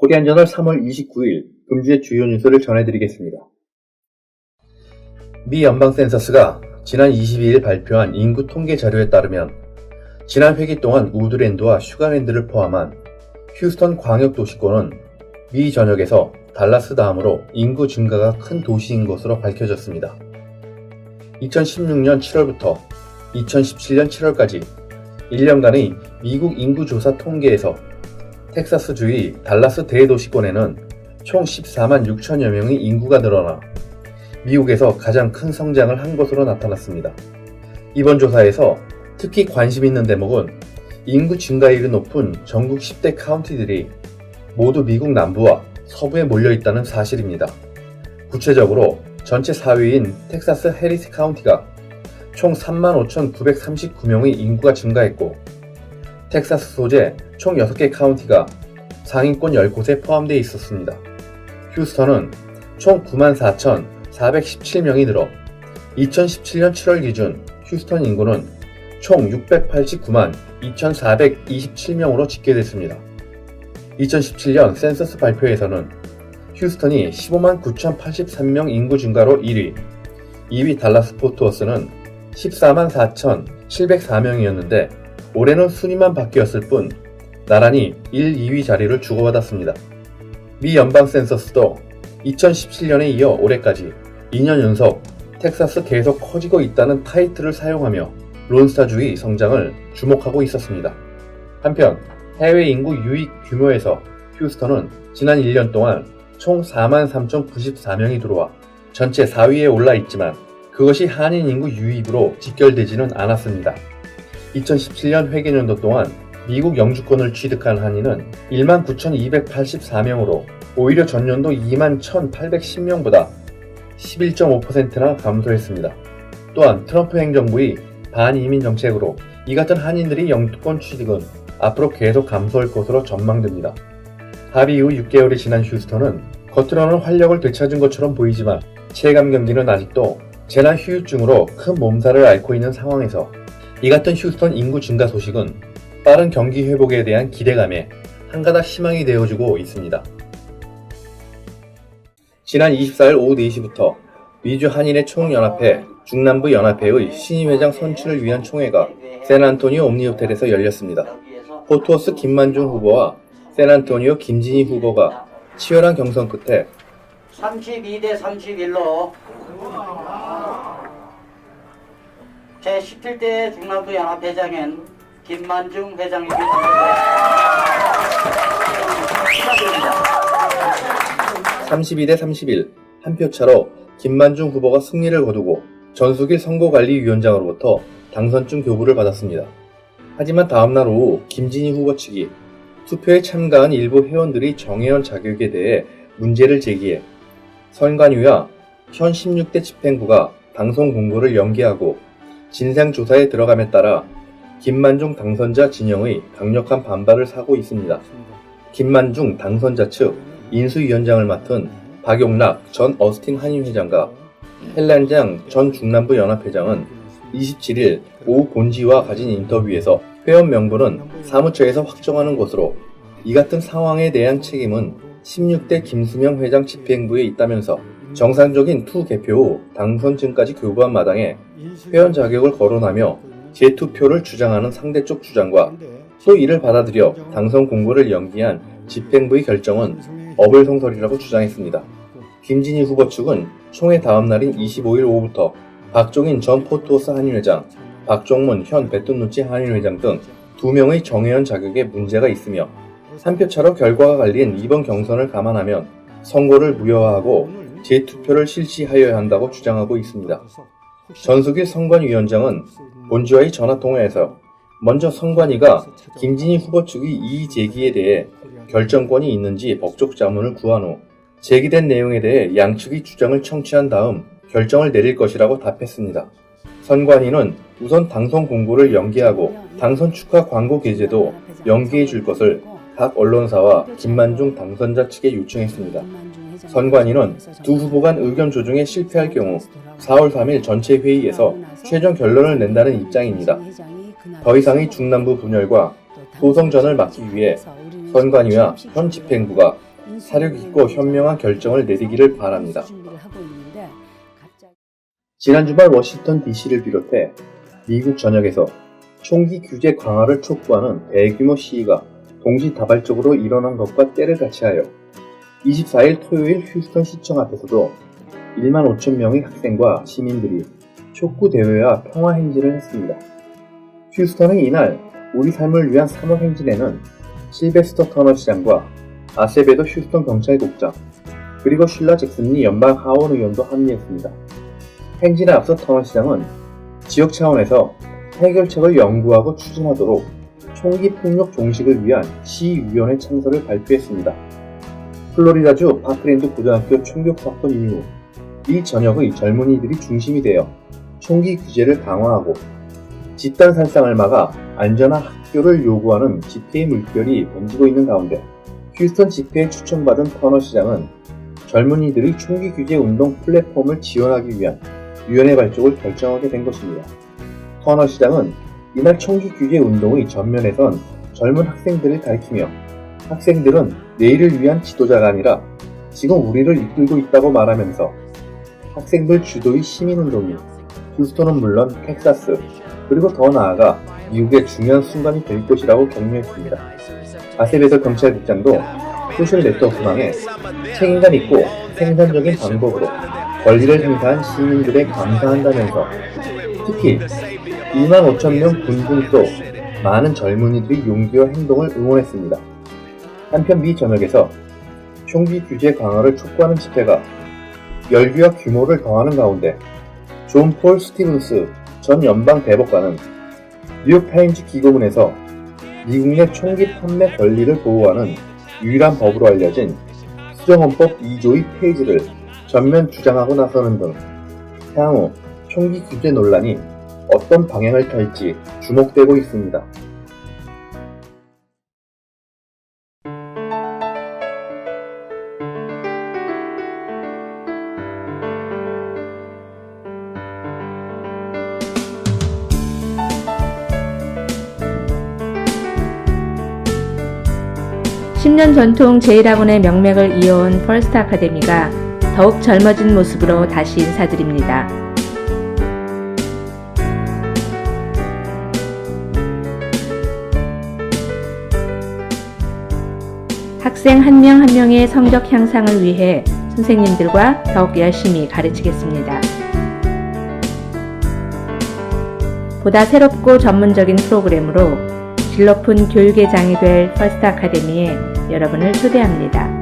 코리안저널 3월 29일 금주의 주요 뉴스를 전해드리겠습니다. 미 연방 센서스가 지난 22일 발표한 인구 통계 자료에 따르면 지난 회기 동안 우드랜드와 슈가랜드를 포함한 휴스턴 광역도시권은 미 전역에서 달라스 다음으로 인구 증가가 큰 도시인 것으로 밝혀졌습니다. 2016년 7월부터 2017년 7월까지 1년간의 미국 인구조사 통계에서 텍사스주의 달라스 대도시권에는 총 14만 6천여 명의 인구가 늘어나 미국에서 가장 큰 성장을 한 것으로 나타났습니다. 이번 조사에서 특히 관심 있는 대목은 인구 증가율이 높은 전국 10대 카운티들이 모두 미국 남부와 서부에 몰려있다는 사실입니다. 구체적으로 전체 4위인 텍사스 해리스 카운티가 총 35,939명의 인구가 증가했고, 텍사스 소재 총 6개 카운티가 상위권 10곳에 포함되어 있었습니다. 휴스턴은 총 94,417명이 늘어 2017년 7월 기준 휴스턴 인구는 총 689만 2,427명으로 집계됐습니다. 2017년 센서스 발표에서는 휴스턴이 15만 9,083명 인구 증가로 1위, 2위 달라스 포트워스는 14만 4,704명이었는데 올해는 순위만 바뀌었을 뿐 나란히 1, 2위 자리를 주고받았습니다. 미 연방 센서스도 2017년에 이어 올해까지 2년 연속 텍사스 계속 커지고 있다는 타이틀을 사용하며 론스타주의 성장을 주목하고 있었습니다. 한편 해외 인구 유입 규모에서 휴스턴은 지난 1년 동안 총 4만 3,094명이 들어와 전체 4위에 올라 있지만 그것이 한인 인구 유입으로 직결되지는 않았습니다. 2017년 회계연도 동안 미국 영주권을 취득한 한인은 1만 9,284명으로 오히려 전년도 2만 1,810명보다 11.5%나 감소했습니다. 또한 트럼프 행정부의 반이민 정책으로 이 같은 한인들이 영주권 취득은 앞으로 계속 감소할 것으로 전망됩니다. 합의 이후 6개월이 지난 휴스턴은 겉으로는 활력을 되찾은 것처럼 보이지만 체감 경기는 아직도 재난 후유증으로 큰 몸살을 앓고 있는 상황에서 이 같은 휴스턴 인구 증가 소식은 빠른 경기 회복에 대한 기대감에 한가닥 희망이 되어주고 있습니다. 지난 24일 오후 4시부터 미주 한인의 총연합회 중남부 연합회의 신임 회장 선출을 위한 총회가 샌안토니오 옴니호텔에서 열렸습니다. 포트워스 김만중 후보와 샌안토니오 김진희 후보가 치열한 경선 끝에 32대 31로 제17대 중남부 연합회장인 김만중 회장님이 축하드립니다. 32대 31 한 표 차로 김만중 후보가 승리를 거두고 전수길 선거관리위원장으로부터 당선증 교부를 받았습니다. 하지만 다음날 오후 김진희 후보 측이 투표에 참가한 일부 회원들이 정회원 자격에 대해 문제를 제기해 선관위와 현 16대 집행부가 당선 공고를 연기하고 진상조사에 들어감에 따라 김만중 당선자 진영의 강력한 반발을 사고 있습니다. 김만중 당선자 측 인수위원장을 맡은 박용락 전 어스틴 한인회장과 헬란장 전 중남부 연합회장은 27일 오후 본지와 가진 인터뷰에서 회원 명부는 사무처에서 확정하는 것으로 이 같은 상황에 대한 책임은 16대 김수명 회장 집행부에 있다면서 정상적인 투 개표 후 당선증까지 교부한 마당에 회원 자격을 거론하며 재투표를 주장하는 상대쪽 주장과 또 이를 받아들여 당선 공고를 연기한 집행부의 결정은 어불성설이라고 주장했습니다. 김진희 후보 측은 총회 다음 날인 25일 오후부터 박종인 전 포트워스 한인회장, 박종문 현 베톤누치 한인회장 등 2명의 정회원 자격에 문제가 있으며 한 표 차로 결과가 갈린 이번 경선을 감안하면 선고를 무효화하고 재투표를 실시하여야 한다고 주장하고 있습니다. 전수길 선관위원장은 본지와의 전화통화에서 먼저 선관위가 김진희 후보 측의 이의 제기에 대해 결정권이 있는지 법적 자문을 구한 후 제기된 내용에 대해 양측의 주장을 청취한 다음 결정을 내릴 것이라고 답했습니다. 선관위는 우선 당선 공고를 연기하고 당선 축하 광고 게재도 연기해 줄 것을 각 언론사와 김만중 당선자 측에 요청했습니다. 선관위는 두 후보 간 의견 조정에 실패할 경우 4월 3일 전체 회의에서 최종 결론을 낸다는 입장입니다. 더 이상의 중남부 분열과 소송전을 막기 위해 선관위와 현 집행부가 사력 있고 현명한 결정을 내리기를 바랍니다. 지난 주말 워싱턴 DC를 비롯해 미국 전역에서 총기 규제 강화를 촉구하는 대규모 시위가 동시다발적으로 일어난 것과 때를 같이하여 24일 토요일 휴스턴 시청 앞에서도 1만 5천 명의 학생과 시민들이 촉구 대회와 평화 행진을 했습니다. 휴스턴은 이날 우리 삶을 위한 3월 행진에는 실베스터 터너 시장과 아세베도 휴스턴 경찰국장 그리고 슐라 잭슨 리 연방 하원 의원도 합류했습니다. 행진에 앞서 터너 시장은 지역 차원에서 해결책을 연구하고 추진하도록 총기 폭력 종식을 위한 시위원회 창설을 발표했습니다. 플로리다주 파크랜드 고등학교 총격 사건 이후 이 전역의 젊은이들이 중심이 되어 총기 규제를 강화하고 집단 살상을 막아 안전한 학교를 요구하는 집회의 물결이 번지고 있는 가운데 휴스턴 집회에 추천받은 터너 시장은 젊은이들이 총기 규제 운동 플랫폼을 지원하기 위한 위원회 발족을 결정하게 된 것입니다. 터너 시장은 이날 총기 규제 운동의 전면에 선 젊은 학생들을 가리키며 학생들은 내일을 위한 지도자가 아니라 지금 우리를 이끌고 있다고 말하면서 학생들 주도의 시민운동이 휴스턴은 물론 텍사스 그리고 더 나아가 미국의 중요한 순간이 될 것이라고 격려했습니다. 아세베도 경찰국장도 소셜 네트워크망에 책임감 있고 생산적인 방법으로 권리를 행사한 시민들에 감사한다면서 특히 2만 5천 명 군중 속 많은 젊은이들의 용기와 행동을 응원했습니다. 한편 미 전역에서 총기 규제 강화를 촉구하는 집회가 열기와 규모를 더하는 가운데 존 폴 스티븐스 전 연방 대법관은 뉴욕타임즈 기고문에서 미국 내 총기 판매 권리를 보호하는 유일한 법으로 알려진 수정헌법 2조의 폐지를 전면 주장하고 나서는 등 향후 총기 규제 논란이 어떤 방향을 탈지 주목되고 있습니다. (10년) 전통 제1학원의 명맥을 이어온 퍼스트 아카데미가 더욱 젊어진 모습으로 다시 인사드립니다. 학생 한 명 한 명의 성적 향상을 위해 선생님들과 더욱 열심히 가르치겠습니다. 보다 새롭고 전문적인 프로그램으로 질 높은 교육의 장이 될 퍼스트 아카데미에 여러분을 초대합니다.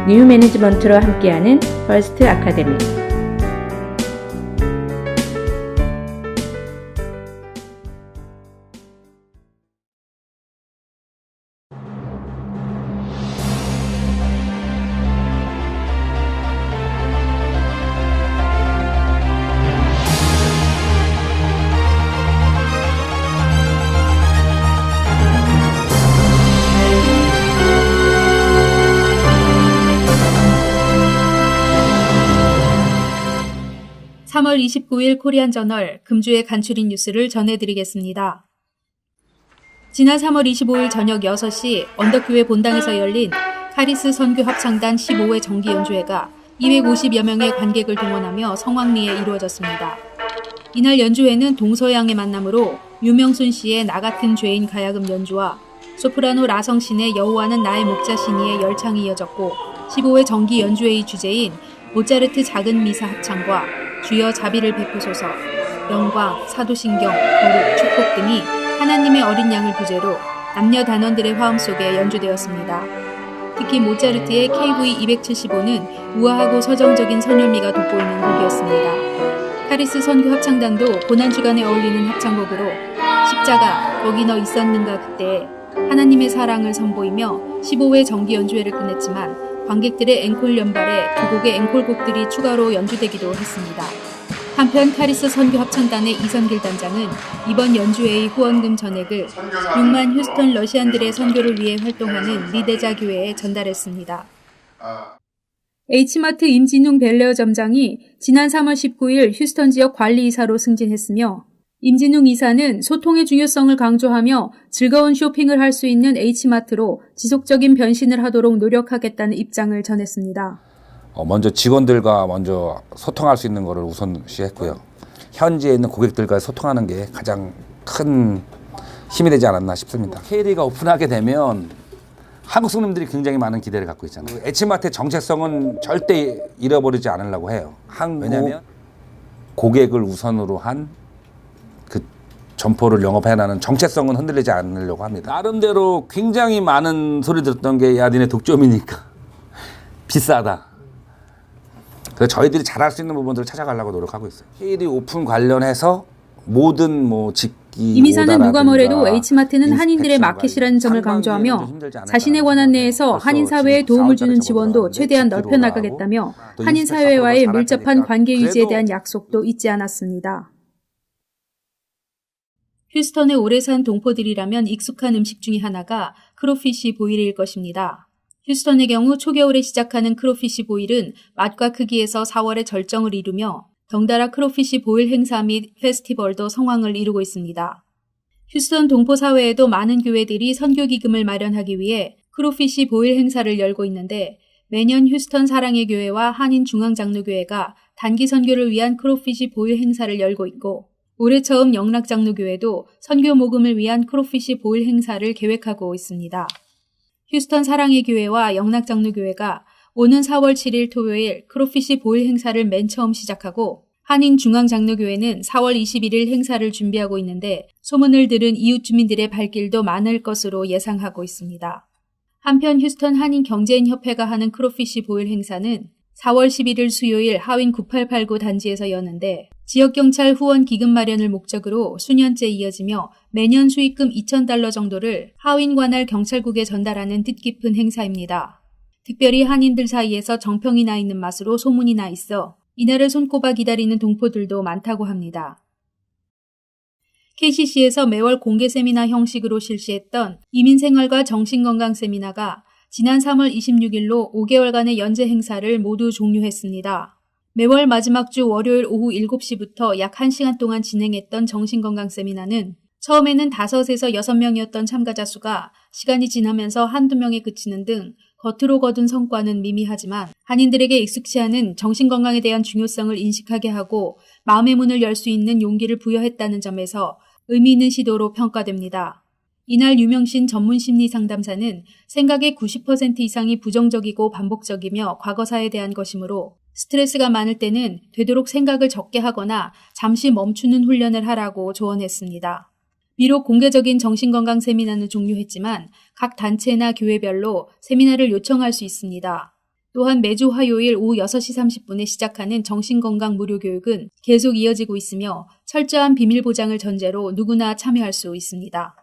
뉴 매니지먼트로 함께하는 퍼스트 아카데미. (3월 29일) 코리안 저널 금주의 간추린 뉴스를 전해드리겠습니다. 지난 3월 25일 저녁 6시 언덕교회 본당에서 열린 카리스 선교 합창단 15회 정기 연주회가 250여 명의 관객을 동원하며 성황리에 이루어졌습니다. 이날 연주회는 동서양의 만남으로 유명순 씨의 나 같은 죄인 가야금 연주와 소프라노 라성신의 여호와는 나의 목자 신이의 열창이 이어졌고 15회 정기 연주회의 주제인 모차르트 작은 미사 합창과 주여 자비를 베푸소서, 영광, 사도신경, 거룩, 축복 등이 하나님의 어린 양을 부제로 남녀 단원들의 화음 속에 연주되었습니다. 특히 모차르트의 KV-275는 우아하고 서정적인 선율미가 돋보이는 곡이었습니다. 카리스 선교 합창단도 고난주간에 어울리는 합창곡으로 십자가, 거기 너 있었는가 그때에 하나님의 사랑을 선보이며 15회 정기 연주회를 끝냈지만 관객들의 앵콜 연발에 두 곡의 앵콜곡들이 추가로 연주되기도 했습니다. 한편 카리스 선교 합창단의 이선길 단장은 이번 연주회의 후원금 전액을 6만 휴스턴 러시안들의 선교를 위해 활동하는 리데자 교회에 전달했습니다. H마트 임진웅 벨레어 점장이 지난 3월 19일 휴스턴 지역 관리이사로 승진했으며 임진웅 이사는 소통의 중요성을 강조하며 즐거운 쇼핑을 할 수 있는 H마트로 지속적인 변신을 하도록 노력하겠다는 입장을 전했습니다. 먼저 직원들과 먼저 소통할 수 있는 것을 우선시했고요. 현지에 있는 고객들과 소통하는 게 가장 큰 힘이 되지 않았나 싶습니다. KD가 오픈하게 되면 한국 손님들이 굉장히 많은 기대를 갖고 있잖아요. H마트의 정체성은 절대 잃어버리지 않으려고 해요. 왜냐하면 고객을 우선으로 한 그 점포를 영업해나가는 정체성은 흔들리지 않으려고 합니다. 나름대로 굉장히 많은 소리 들었던 게 야 니네 독점이니까 비싸다. 그래서 저희들이 잘할 수 있는 부분들을 찾아가려고 노력하고 있어요. KD 오픈 관련해서 모든 직기 임 이사는 누가 뭐래도 H마트는 한인들의 마켓이라는 점을 강조하며 자신의 권한 내에서 한인 사회에 도움을 주는 지원도 최대한 넓혀 나가겠다며 한인 사회와의 밀접한 관계 유지에 대한 약속도 잊지 않았습니다. 휴스턴에 오래 산 동포들이라면 익숙한 음식 중에 하나가 크로피쉬 보일일 것입니다. 휴스턴의 경우 초겨울에 시작하는 크로피쉬 보일은 맛과 크기에서 4월에 절정을 이루며 덩달아 크로피쉬 보일 행사 및 페스티벌도 성황을 이루고 있습니다. 휴스턴 동포 사회에도 많은 교회들이 선교 기금을 마련하기 위해 크로피쉬 보일 행사를 열고 있는데 매년 휴스턴 사랑의 교회와 한인 중앙장로교회가 단기 선교를 위한 크로피쉬 보일 행사를 열고 있고 올해 처음 영락장로교회도 선교 모금을 위한 크로피쉬 보일 행사를 계획하고 있습니다. 휴스턴 사랑의 교회와 영락장로교회가 오는 4월 7일 토요일 크로피쉬 보일 행사를 맨 처음 시작하고 한인 중앙장로교회는 4월 21일 행사를 준비하고 있는데 소문을 들은 이웃 주민들의 발길도 많을 것으로 예상하고 있습니다. 한편 휴스턴 한인 경제인협회가 하는 크로피쉬 보일 행사는 4월 11일 수요일 하윈 9889 단지에서 여는데 지역경찰 후원 기금 마련을 목적으로 수년째 이어지며 매년 수익금 $2,000 정도를 하윈 관할 경찰국에 전달하는 뜻깊은 행사입니다. 특별히 한인들 사이에서 정평이 나 있는 맛으로 소문이 나 있어 이날을 손꼽아 기다리는 동포들도 많다고 합니다. KCC에서 매월 공개 세미나 형식으로 실시했던 이민생활과 정신건강 세미나가 지난 3월 26일로 5개월간의 연재 행사를 모두 종료했습니다. 매월 마지막 주 월요일 오후 7시부터 약 1시간 동안 진행했던 정신건강 세미나는 처음에는 5에서 6명이었던 참가자 수가 시간이 지나면서 한두 명에 그치는 등 겉으로 거둔 성과는 미미하지만 한인들에게 익숙치 않은 정신건강에 대한 중요성을 인식하게 하고 마음의 문을 열 수 있는 용기를 부여했다는 점에서 의미 있는 시도로 평가됩니다. 이날 유명신 전문심리상담사는 생각의 90% 이상이 부정적이고 반복적이며 과거사에 대한 것이므로 스트레스가 많을 때는 되도록 생각을 적게 하거나 잠시 멈추는 훈련을 하라고 조언했습니다. 비록 공개적인 정신건강 세미나는 종료했지만 각 단체나 교회별로 세미나를 요청할 수 있습니다. 또한 매주 화요일 오후 6시 30분에 시작하는 정신건강 무료교육은 계속 이어지고 있으며 철저한 비밀 보장을 전제로 누구나 참여할 수 있습니다.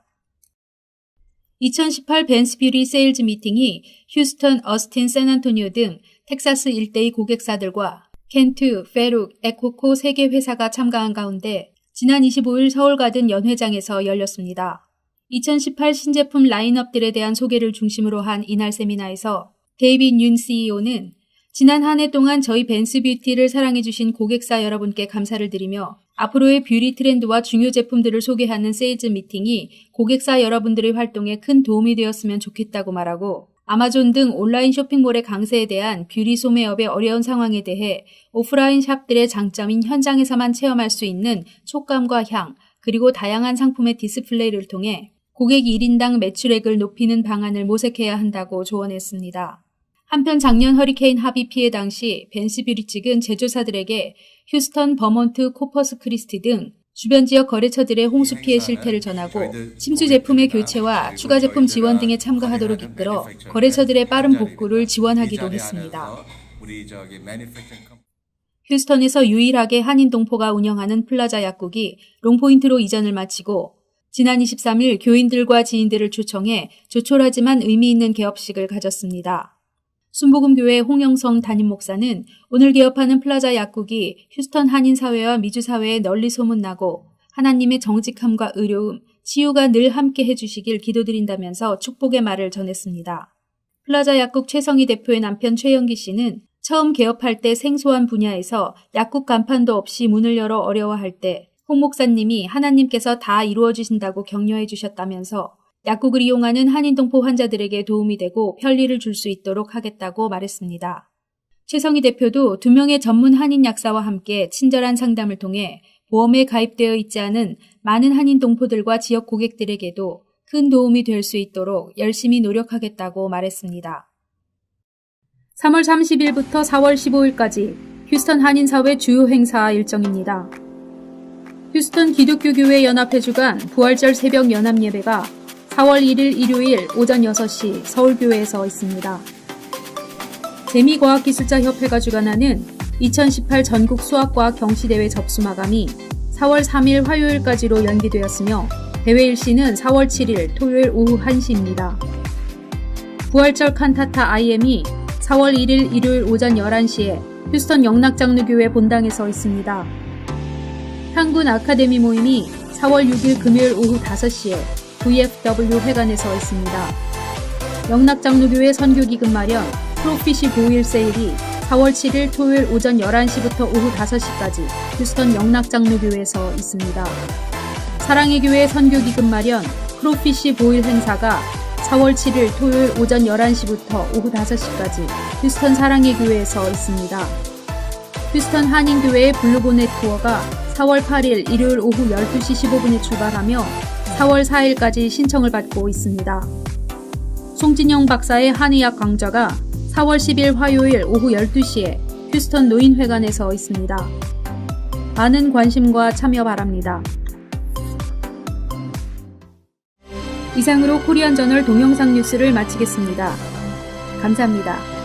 2018 벤스뷰리 세일즈 미팅이 휴스턴, 어스틴, 샌안토니오 등 텍사스 일대의 고객사들과 켄투, 페룩, 에코코 3개 회사가 참가한 가운데 지난 25일 서울가든 연회장에서 열렸습니다. 2018 신제품 라인업들에 대한 소개를 중심으로 한 이날 세미나에서 데이빗 윤 CEO는 지난 한 해 동안 저희 벤스뷰티를 사랑해주신 고객사 여러분께 감사를 드리며 앞으로의 뷰티 트렌드와 중요 제품들을 소개하는 세일즈 미팅이 고객사 여러분들의 활동에 큰 도움이 되었으면 좋겠다고 말하고 아마존 등 온라인 쇼핑몰의 강세에 대한 뷰티 소매업의 어려운 상황에 대해 오프라인 샵들의 장점인 현장에서만 체험할 수 있는 촉감과 향, 그리고 다양한 상품의 디스플레이를 통해 고객 1인당 매출액을 높이는 방안을 모색해야 한다고 조언했습니다. 한편 작년 허리케인 하비 피해 당시 벤스뷰리 측은 제조사들에게 휴스턴, 버몬트, 코퍼스 크리스티 등 주변 지역 거래처들의 홍수 피해 실태를 전하고 침수 제품의 교체와 추가 제품 지원 등에 참가하도록 이끌어 거래처들의 빠른 복구를 지원하기도 했습니다. 휴스턴에서 유일하게 한인 동포가 운영하는 플라자 약국이 롱포인트로 이전을 마치고 지난 23일 교인들과 지인들을 초청해 조촐하지만 의미 있는 개업식을 가졌습니다. 순복음교회 홍영성 담임 목사는 오늘 개업하는 플라자 약국이 휴스턴 한인 사회와 미주 사회에 널리 소문나고 하나님의 정직함과 의로움, 치유가 늘 함께 해주시길 기도드린다면서 축복의 말을 전했습니다. 플라자 약국 최성희 대표의 남편 최영기 씨는 처음 개업할 때 생소한 분야에서 약국 간판도 없이 문을 열어 어려워할 때 홍 목사님이 하나님께서 다 이루어 주신다고 격려해 주셨다면서 약국을 이용하는 한인동포 환자들에게 도움이 되고 편리를 줄 수 있도록 하겠다고 말했습니다. 최성희 대표도 2명의 전문 한인 약사와 함께 친절한 상담을 통해 보험에 가입되어 있지 않은 많은 한인 동포들과 지역 고객들에게도 큰 도움이 될 수 있도록 열심히 노력하겠다고 말했습니다. 3월 30일부터 4월 15일까지 휴스턴 한인사회 주요 행사 일정입니다. 휴스턴 기독교교회 연합회 주간 부활절 새벽 연합예배가 4월 1일 일요일 오전 6시 서울교회에서 있습니다. 재미과학기술자협회가 주관하는 2018 전국 수학과학 경시대회 접수 마감이 4월 3일 화요일까지로 연기되었으며 대회 일시는 4월 7일 토요일 오후 1시입니다. 부활절 칸타타 IM이 4월 1일 일요일 오전 11시에 휴스턴 영락장로교회 본당에서 있습니다. 향군 아카데미 모임이 4월 6일 금요일 오후 5시에 VFW 회관에서 있습니다. 영락장로교회 선교기금 마련 프로피시 보일 세일이 4월 7일 토요일 오전 11시부터 오후 5시까지 휴스턴 영락장로교회에서 있습니다. 사랑의 교회 선교기금 마련 프로피시 보일 행사가 4월 7일 토요일 오전 11시부터 오후 5시까지 휴스턴 사랑의 교회에서 있습니다. 휴스턴 한인교회의 블루보넷 투어가 4월 8일 일요일 오후 12시 15분에 출발하며 4월 4일까지 신청을 받고 있습니다. 송진영 박사의 한의학 강좌가 4월 10일 화요일 오후 12시에 휴스턴 노인회관에서 있습니다. 많은 관심과 참여 바랍니다. 이상으로 코리안 저널 동영상 뉴스를 마치겠습니다. 감사합니다.